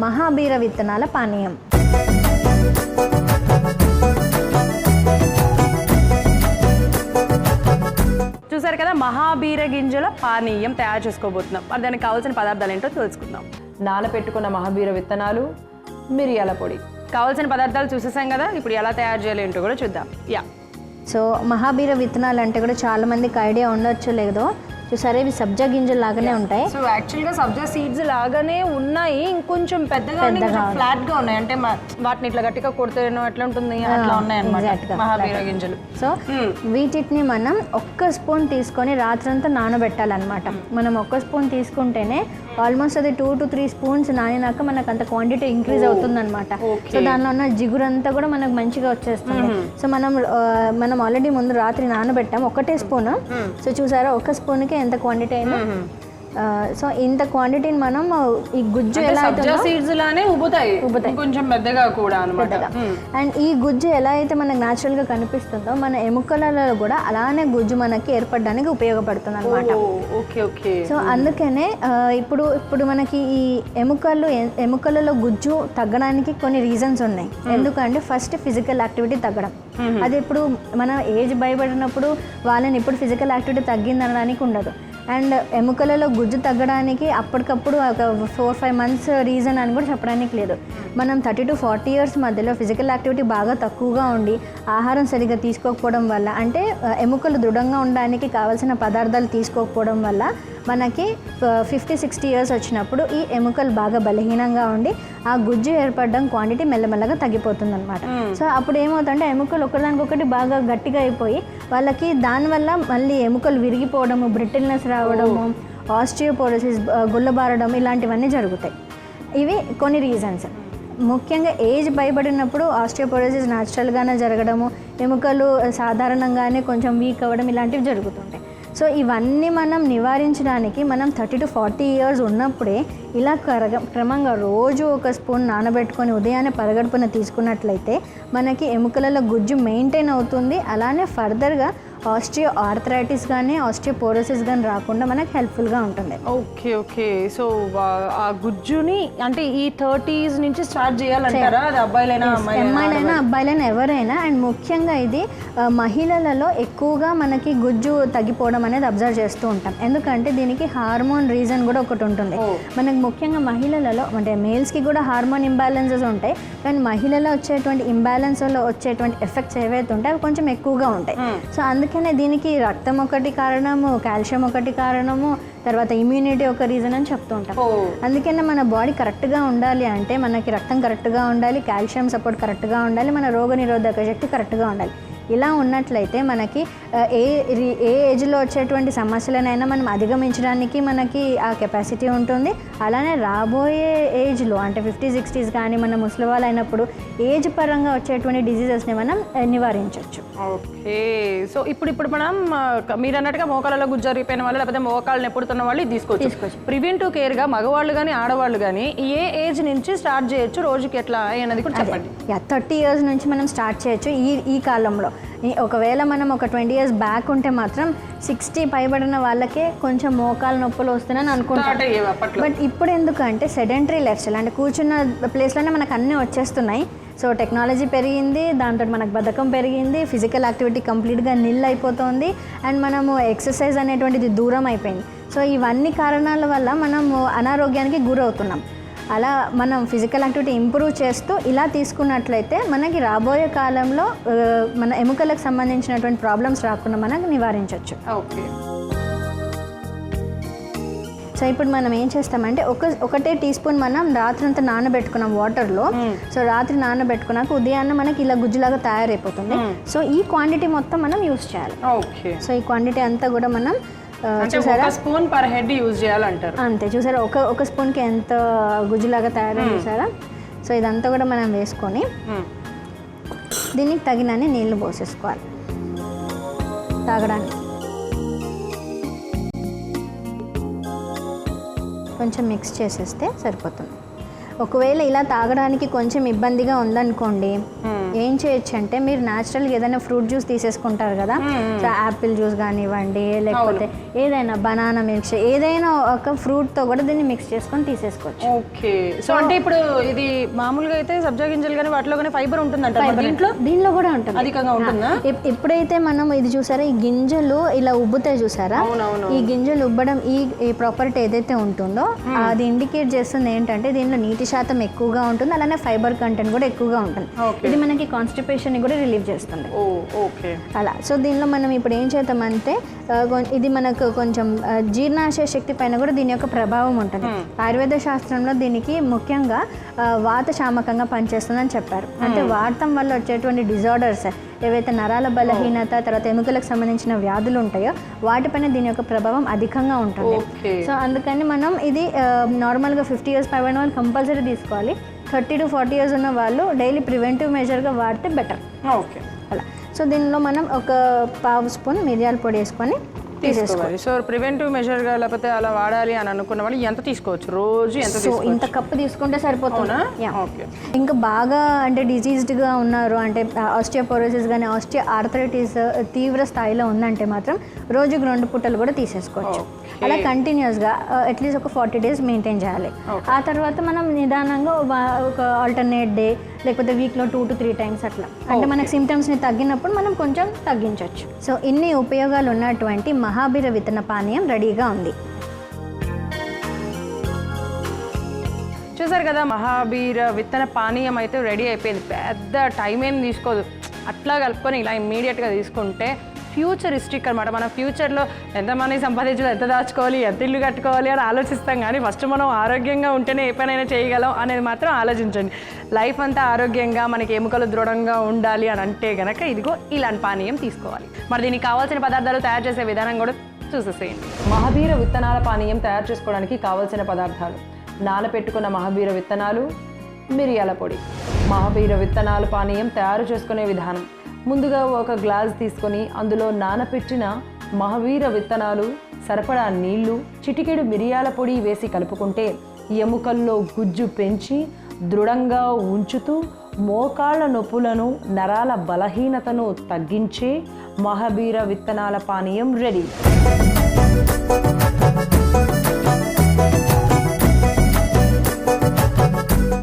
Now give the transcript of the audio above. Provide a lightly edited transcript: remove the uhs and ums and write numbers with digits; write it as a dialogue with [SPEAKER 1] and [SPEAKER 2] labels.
[SPEAKER 1] మహాబీర విత్తనాల పానీయం.
[SPEAKER 2] చూసారు కదా, మహాబీర గింజల పానీయం తయారు చేసుకోబోతున్నాం. మరి దానికి కావాల్సిన పదార్థాలు ఏంటో తెలుసుకుందాం.
[SPEAKER 3] నానబెట్టుకున్న మహాబీర విత్తనాలు, మిరియాల పొడి.
[SPEAKER 2] కావాల్సిన పదార్థాలు చూసేసాం కదా, ఇప్పుడు ఎలా తయారు చేయాలి ఏంటో కూడా చూద్దాం.
[SPEAKER 1] సో మహాబీర విత్తనాలు అంటే కూడా చాలా మందికి ఐడియా ఉండొచ్చు లేదో. చూసారా, ఇవి సబ్జా గింజలు లాగానే ఉంటాయి.
[SPEAKER 2] సో యాక్చువల్గా సబ్జా సీడ్స్ లాగానే ఉన్నాయి, ఇంకొంచెం పెద్దగా ఫ్లాట్ గా ఉన్నాయి. అంటే వాటిని ఇట్లా గట్టిగా కొడితేనో ఎట్లా ఉంటుంది అట్లా ఉన్నాయి అన్నమాట మహాబీర గింజలు.
[SPEAKER 1] సో వీటిని మనం 1 స్పూన్ తీసుకొని రాత్రంతా నానబెట్టాలన్నమాట. మనం 1 స్పూన్ తీసుకుంటేనే ఆల్మోస్ట్ అది 2 to 3 స్పూన్స్ నానినాక మనకు అంత క్వాంటిటీ ఇంక్రీజ్ అవుతుంది అనమాట. సో దానిలో ఉన్న జిగురంతా కూడా మనకు మంచిగా వచ్చేస్తుంది. సో మనం ఆల్రెడీ ముందు రాత్రి నానబెట్టాం 1 స్పూన్. సో చూసారా, 1 స్పూన్కి ఎంత క్వాంటిటీ అయిందో. సో ఇంత క్వాంటిటీని మనం ఈ గుజ్జు ఎలా
[SPEAKER 2] సబ్జా సీడ్స్ లానే ఉబ్బుతాయి, కొంచెం పెద్దగా కూడా అన్నమాట.
[SPEAKER 1] అండ్ ఈ గుజ్జు ఎలా అయితే మనకు న్యాచురల్ గా కనిపిస్తుందో మన ఎముకలలో కూడా అలానే గుజ్జు మనకి ఏర్పడడానికి ఉపయోగపడుతుంది అనమాట. సో అందుకనే ఇప్పుడు మనకి ఈ ఎముకలలో గుజ్జు తగ్గడానికి కొన్ని రీజన్స్ ఉన్నాయి. ఎందుకంటే ఫస్ట్ ఫిజికల్ యాక్టివిటీ తగ్గడం. అది ఇప్పుడు మన ఏజ్ భయపడినప్పుడు వాళ్ళని ఇప్పుడు ఫిజికల్ యాక్టివిటీ తగ్గిందనడానికి ఉండదు. అండ్ ఎముకలలో గుజ్జు తగ్గడానికి అప్పటికప్పుడు ఒక 4-5 months రీజన్ అని కూడా చెప్పడానికి లేదు. మనం 30 to 40 years మధ్యలో ఫిజికల్ యాక్టివిటీ బాగా తక్కువగా ఉండి ఆహారం సరిగ్గా తీసుకోకపోవడం వల్ల, అంటే ఎముకలు దృఢంగా ఉండడానికి కావాల్సిన పదార్థాలు తీసుకోకపోవడం వల్ల మనకి 50-60 years వచ్చినప్పుడు ఈ ఎముకలు బాగా బలహీనంగా ఉండి ఆ గుజ్జు ఏర్పడడం క్వాంటిటీ మెల్లమెల్లగా తగ్గిపోతుంది అనమాట. సో అప్పుడు ఏమవుతుందంటే ఎముకలు ఒకదానికొకటి బాగా గట్టిగా అయిపోయి వాళ్ళకి దానివల్ల మళ్ళీ ఎముకలు విరిగిపోవడము, బ్రిటిల్నెస్ రావడము, ఆస్టియోపోరోసిస్, గుల్లబారడం ఇలాంటివన్నీ జరుగుతాయి. ఇవి కొన్ని రీజన్స్. ముఖ్యంగా ఏజ్ భయపడినప్పుడు ఆస్టియోపోరోసిస్ న్యాచురల్గానే జరగడము, ఎముకలు సాధారణంగానే కొంచెం వీక్ అవ్వడం ఇలాంటివి జరుగుతుంటాయి. సో ఇవన్నీ మనం నివారించడానికి మనం 30 to 40 years ఉన్నప్పుడే ఇలా క్రమంగా రోజు 1 స్పూన్ నానబెట్టుకొని ఉదయాన్నే పరగడుపున తీసుకున్నట్లయితే మనకి ఎముకలలో గుజ్జు మెయింటైన్ అవుతుంది. అలానే ఫర్దర్గా ఆస్టియో ఆర్థరైటిస్ కానీ ఆస్టియోపోరోసిస్ కానీ రాకుండా మనకు హెల్ప్ఫుల్గా ఉంటుంది.
[SPEAKER 2] ఓకే. సో ఆ గుజ్జుని అంటే ఈ 30s నుంచి స్టార్ట్ చేయాలంటారా? అది అబ్బాయిలైనా
[SPEAKER 1] అబ్బాయిలైనా ఎవరైనా. అండ్ ముఖ్యంగా ఇది మహిళలలో ఎక్కువగా మనకి గుజ్జు తగ్గిపోవడం అనేది అబ్జర్వ్ చేస్తూ ఉంటాం. ఎందుకంటే దీనికి హార్మోన్ రీజన్ కూడా ఒకటి ఉంటుంది. మనకి ముఖ్యంగా మహిళలలో, అంటే మేల్స్కి కూడా హార్మోన్ ఇంబ్యాలెన్సెస్ ఉంటాయి, కానీ మహిళలో వచ్చేటువంటి ఇంబ్యాలెన్స్లో వచ్చేటువంటి ఎఫెక్ట్స్ ఏవైతే ఉంటాయి అవి కొంచెం ఎక్కువగా ఉంటాయి. సో అందుకనే దీనికి రక్తం ఒకటి కారణము, కాల్షియం ఒకటి కారణము, తర్వాత ఇమ్యూనిటీ ఒక రీజన్ అని చెప్తూ ఉంటాం. అందుకనే మన బాడీ కరెక్ట్గా ఉండాలి అంటే మనకి రక్తం కరెక్ట్గా ఉండాలి, కాల్షియం సపోర్ట్ కరెక్ట్గా ఉండాలి, మన రోగ నిరోధక శక్తి కరెక్ట్గా ఉండాలి. ఇలా ఉన్నట్లయితే మనకి ఏ ఏజ్లో వచ్చేటువంటి సమస్యలనైనా మనం అధిగమించడానికి మనకి ఆ కెపాసిటీ ఉంటుంది. అలానే రాబోయే ఏజ్లో అంటే 50-60s కానీ మన ముసలి వాళ్ళు అయినప్పుడు ఏజ్ పరంగా వచ్చేటువంటి డిజీజెస్ని మనం నివారించవచ్చు.
[SPEAKER 2] ఓకే. సో ఇప్పుడు మనం మీరు అన్నట్టుగా మోకాళ్ళలో గుజ్జు జరిగిపోయిన వాళ్ళు లేకపోతే మోకాళ్ళు నెప్పుడుతున్న వాళ్ళు తీసుకోవచ్చు. ప్రివెంటివ్ కేర్గా మగవాళ్ళు కానీ ఆడవాళ్ళు కానీ ఏ ఏజ్ నుంచి స్టార్ట్ చేయొచ్చు, రోజుకి ఎట్లా అనేది కూడా చెప్పండి.
[SPEAKER 1] 30 years నుంచి మనం స్టార్ట్ చేయొచ్చు ఈ కాలంలో. ఒకవేళ మనం ఒక 20 years బ్యాక్ ఉంటే మాత్రం 60 పైబడిన వాళ్ళకే కొంచెం మోకాలు నొప్పులు వస్తున్నాయని అనుకుంటారు. బట్ ఇప్పుడు ఎందుకంటే సెడెంటరీ లైఫ్ స్టైల్, అంటే కూర్చున్న ప్లేస్లోనే మనకు అన్నీ వచ్చేస్తున్నాయి. సో టెక్నాలజీ పెరిగింది, దాంతో మనకు బద్ధకం పెరిగింది, ఫిజికల్ యాక్టివిటీ కంప్లీట్గా నిల్ అయిపోతుంది, అండ్ మనము ఎక్సర్సైజ్ అనేటువంటిది దూరం అయిపోయింది. సో ఇవన్నీ కారణాల వల్ల మనము అనారోగ్యానికి గురవుతున్నాం. అలా మనం ఫిజికల్ యాక్టివిటీ ఇంప్రూవ్ చేస్తూ ఇలా తీసుకున్నట్లయితే మనకి రాబోయే కాలంలో మన ఎముకలకు సంబంధించినటువంటి ప్రాబ్లమ్స్ రాకుండా మనకు నివారించవచ్చు.
[SPEAKER 2] ఓకే.
[SPEAKER 1] సో ఇప్పుడు మనం ఏం చేస్తామంటే ఒకటే టీ స్పూన్ మనం రాత్రంతా నానబెట్టుకున్నాం వాటర్లో. సో రాత్రి నానబెట్టుకున్నాక ఉదయాన్నే మనకి ఇలా గుజ్జులాగా తయారైపోతుంది. సో ఈ క్వాంటిటీ మొత్తం మనం యూజ్ చేయాలి.
[SPEAKER 2] ఓకే.
[SPEAKER 1] సో ఈ క్వాంటిటీ అంతా కూడా మనం
[SPEAKER 2] చూసారా, స్పూన్ పర్ హెడ్ యూజ్ చేయాలంటారు.
[SPEAKER 1] అంతే. చూసారా, ఒక స్పూన్కి ఎంత గుజ్జులాగా తయారైంది చూసారా. సో ఇదంతా కూడా మనం వేసుకొని దీనికి తగినన్ని నీళ్లు పోసేసుకోవాలి తాగడానికి. కొంచెం మిక్స్ చేసేస్తే సరిపోతుంది. ఒకవేళ ఇలా తాగడానికి కొంచెం ఇబ్బందిగా ఉందనుకోండి, ఏం చేయొచ్చు అంటే మీరు న్యాచురల్గా ఏదైనా ఫ్రూట్ జ్యూస్ తీసేసుకుంటారు కదా, సో యాపిల్ జ్యూస్ కానివ్వండి, లేకపోతే ఏదైనా బనానా మిల్క్ షేక్, ఏదైనా ఒక ఫ్రూట్తో కూడా దీన్ని మిక్స్ చేసుకొని తీసేసుకోవచ్చు.
[SPEAKER 2] ఓకే. సో అంటే ఇప్పుడు ఇది మామూలుగా అయితే సబ్జా గింజలు కానీ వాటిలో కానీ ఫైబర్ ఉంటుందంట,
[SPEAKER 1] దీనిలో కూడా ఉంటుంది,
[SPEAKER 2] అధికంగా ఉంటుందా?
[SPEAKER 1] ఎప్పుడైతే మనం ఇది చూసారా, ఈ గింజలు ఇలా ఉబ్బుతాయి చూసారా, ఈ గింజలు ఉబ్బడం ఈ ప్రాపర్టీ ఏదైతే ఉంటుందో అది ఇండికేట్ చేస్తుంది ఏంటంటే దీనిలో నీటి శాతం ఎక్కువగా ఉంటుంది, అలానే ఫైబర్ కంటెంట్ కూడా ఎక్కువగా ఉంటుంది. ఇది మనకి కాన్స్టిపేషన్ ని కూడా రిలీవ్ చేస్తుంది. అలా సో దీనిలో మనం ఇప్పుడు ఏం చేద్దామంటే ఇది మనకు కొంచెం జీర్ణాశయ శక్తి పైన కూడా దీని యొక్క ప్రభావం ఉంటుంది. ఆయుర్వేద శాస్త్రంలో దీనికి ముఖ్యంగా వాత శామకంగా పనిచేస్తుందని చెప్పారు. అంటే వాతం వల్ల వచ్చేటువంటి డిజార్డర్స్ ఏవైతే నరాల బలహీనత, తర్వాత ఎముకలకు సంబంధించిన వ్యాధులు ఉంటాయో వాటిపైన దీని యొక్క ప్రభావం అధికంగా ఉంటుంది. సో అందుకని మనం ఇది నార్మల్గా 50 years పైన వాళ్ళు కంపల్సరీ తీసుకోవాలి. 30 to 40 years ఉన్న వాళ్ళు డైలీ ప్రివెంటివ్ మెజర్గా వాడితే బెటర్.
[SPEAKER 2] ఓకే.
[SPEAKER 1] అలా సో దీనిలో మనం ఒక 1/2 స్పూన్ మిరియాల పొడి వేసుకొని
[SPEAKER 2] తీసేసుకోవాలి. సో ప్రివెంటివ్ మెజర్గా లేకపోతే అలా వాడాలి అని అనుకున్న వాళ్ళు ఎంత తీసుకోవచ్చు రోజు?
[SPEAKER 1] సో ఇంత కప్పు తీసుకుంటే సరిపోతుందా? ఇంకా బాగా అంటే డిజీజ్డ్గా ఉన్నారు అంటే ఆస్టియోపోరోసిస్ కానీ ఆర్థరైటిస్ తీవ్ర స్థాయిలో ఉందంటే మాత్రం రోజుకు 2 పూటలు కూడా తీసేసుకోవచ్చు. అలా కంటిన్యూస్గా అట్లీస్ట్ ఒక 40 days మెయింటైన్ చేయాలి. ఆ తర్వాత మనం నిదానంగా ఒక ఆల్టర్నేట్ డే లేకపోతే వీక్లో 2 to 3 times అట్లా, అంటే మనకు సిమ్టమ్స్ని తగ్గినప్పుడు మనం కొంచెం తగ్గించవచ్చు. సో ఇన్ని ఉపయోగాలు ఉన్నటువంటి మహాబీర విత్తన పానీయం రెడీగా ఉంది.
[SPEAKER 2] చూసారు కదా, మహాబీర విత్తన పానీయం అయితే రెడీ అయిపోయింది. పెద్ద టైం ఏం తీసుకోదు, అట్లా కలుపుకొని ఇలా ఇమ్మీడియట్గా తీసుకుంటే ఫ్యూచరిస్టిక్ అనమాట. మన ఫ్యూచర్లో ఎంత మనీ సంపాదించాలి, ఎంత దాచుకోవాలి, ఎంత ఇల్లు కట్టుకోవాలి అని ఆలోచిస్తాం, కానీ ఫస్ట్ మనం ఆరోగ్యంగా ఉంటేనే ఏ పనైనా చేయగలం అనేది మాత్రం ఆలోచించండి. లైఫ్ అంతా ఆరోగ్యంగా మనకి ఎముకలు దృఢంగా ఉండాలి అని అంటే కనుక ఇదిగో ఇలాంటి పానీయం తీసుకోవాలి. మరి దీనికి కావాల్సిన పదార్థాలు తయారు చేసే విధానం కూడా చూసేసేయండి.
[SPEAKER 3] మహాబీర విత్తనాల పానీయం తయారు చేసుకోవడానికి కావలసిన పదార్థాలు: నానపెట్టుకున్న మహాబీర విత్తనాలు, మిరియాల పొడి. మహాబీర విత్తనాల పానీయం తయారు చేసుకునే విధానం: ముందుగా ఒక గ్లాస్ తీసుకొని అందులో నానపెట్టిన మహాబీర విత్తనాలు, సరిపడా నీళ్లు, చిటికెడు మిరియాల పొడి వేసి కలుపుకుంటే ఎముకల్లో గుజ్జు పెంచి దృఢంగా ఉంచుతూ మోకాళ్ళ నొప్పులను, నరాల బలహీనతను తగ్గించే మహాబీర విత్తనాల పానీయం రెడీ.